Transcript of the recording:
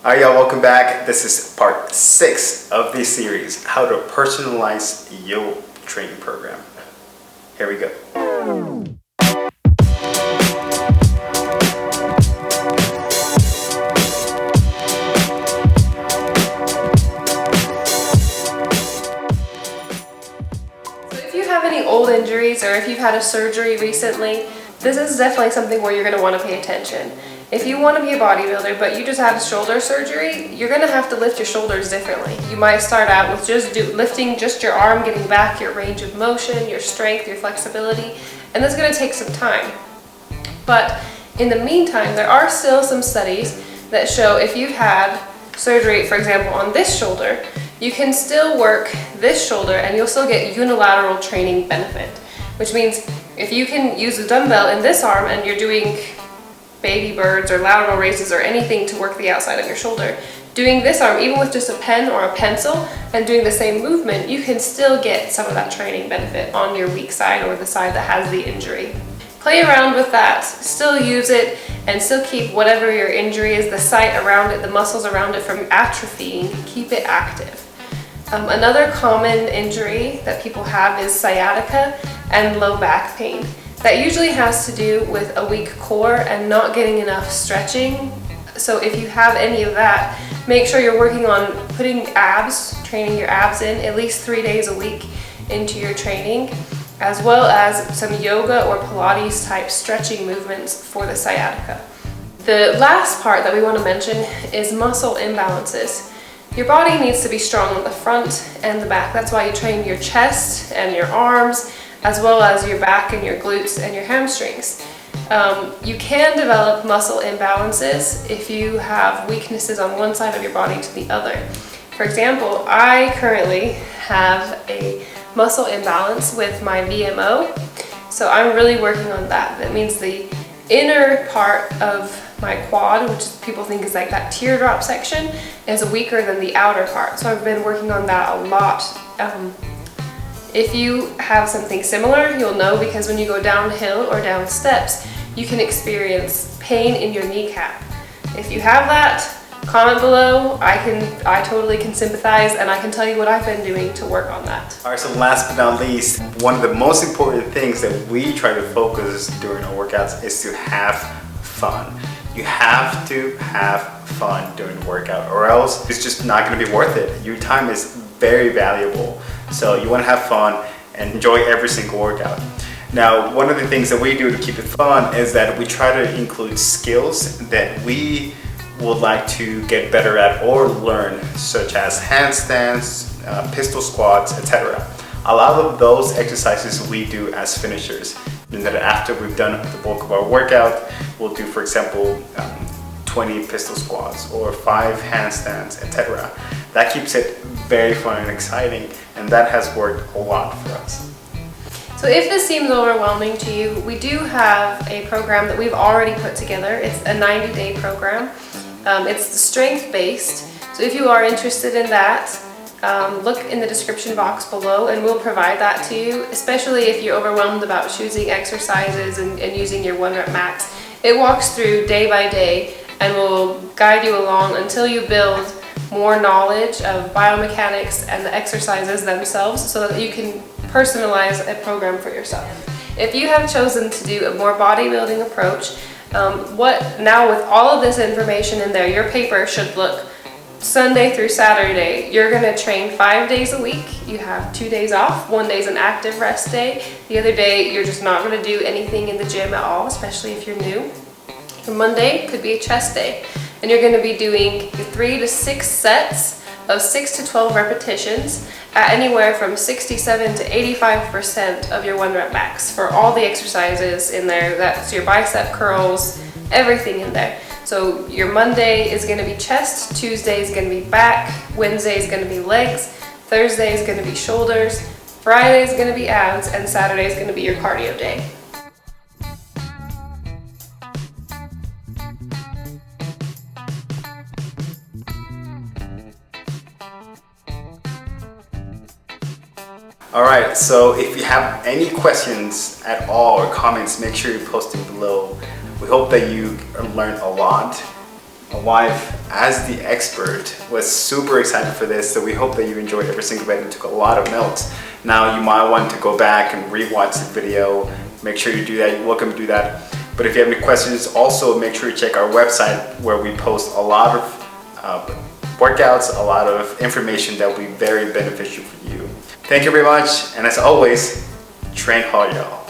Alright y'all, welcome back. This is part 6 of this series, how to personalize your training program. Here we go. So if you have any old injuries or if you've had a surgery recently, this is definitely something where you're going to want to pay attention. If you want to be a bodybuilder but you just had a shoulder surgery, you're going to have to lift your shoulders differently. You might start out with just lifting just your arm, getting back your range of motion, your strength, your flexibility, and that's going to take some time. But in the meantime, there are still some studies that show if you've had surgery, for example, on this shoulder, you can still work this shoulder and you'll still get unilateral training benefit, which means if you can use a dumbbell in this arm and you're doing baby birds or lateral raises or anything to work the outside of your shoulder, doing this arm, even with just a pen or a pencil and doing the same movement, you can still get some of that training benefit on your weak side or the side that has the injury. Play around with that, still use it, and still keep whatever your injury is, the site around it, the muscles around it from atrophying, keep it active. Another common injury that people have is sciatica and low back pain. That usually has to do with a weak core and not getting enough stretching. So if you have any of that, make sure you're working on putting abs, training your abs in at least 3 days a week into your training, as well as some yoga or Pilates type stretching movements for the sciatica. The last part that we want to mention is muscle imbalances. Your body needs to be strong on the front and the back. That's why you train your chest and your arms, as well as your back and your glutes and your hamstrings. You can develop muscle imbalances if you have weaknesses on one side of your body to the other. For example, I currently have a muscle imbalance with my VMO, so I'm really working on that. That means the inner part of my quad, which people think is like that teardrop section, is weaker than the outer part. So I've been working on that a lot. If you have something similar, you'll know, because when you go downhill or down steps, you can experience pain in your kneecap. If you have that, comment below. I totally can sympathize, and I can tell you what I've been doing to work on that. Alright, so last but not least, one of the most important things that we try to focus during our workouts is to have fun. You have to have fun during the workout, or else it's just not going to be worth it. Your time is very valuable. So you want to have fun and enjoy every single workout. Now, one of the things that we do to keep it fun is that we try to include skills that we would like to get better at or learn, such as handstands, pistol squats, etc. A lot of those exercises we do as finishers. And then after we've done the bulk of our workout, we'll do, for example, 20 pistol squats or 5 handstands, etc. That keeps it very fun and exciting, and that has worked a lot for us. So if this seems overwhelming to you, we do have a program that we've already put together. It's a 90-day program. It's strength-based. So if you are interested in that, look in the description box below and we'll provide that to you, especially if you're overwhelmed about choosing exercises and using your 1 rep max. It walks through day by day and will guide you along until you build more knowledge of biomechanics and the exercises themselves so that you can personalize a program for yourself. If you have chosen to do a more bodybuilding approach, now with all of this information in there, your paper should look Sunday through Saturday. You're going to train 5 days a week. You have 2 days off. 1 day is an active rest day. The other day, you're just not going to do anything in the gym at all, especially if you're new. Your Monday could be a chest day, and you're going to be doing 3 to 6 sets of 6 to 12 repetitions at anywhere from 67 to 85% of your 1 rep max for all the exercises in there. That's your bicep curls, everything in there. So your Monday is going to be chest, Tuesday is going to be back, Wednesday is going to be legs, Thursday is going to be shoulders, Friday is going to be abs, and Saturday is going to be your cardio day. Alright, so if you have any questions at all or comments, make sure you post them below. We hope that you learned a lot. my wife, as the expert, was super excited for this, so we hope that you enjoyed every single bit and took a lot of notes. Now you might want to go back and re-watch the video. Make sure you do that. You're welcome to do that. But if you have any questions, also make sure you check our website where we post a lot of workouts, a lot of information that will be very beneficial for you. Thank you very much, and as always, train hard, y'all.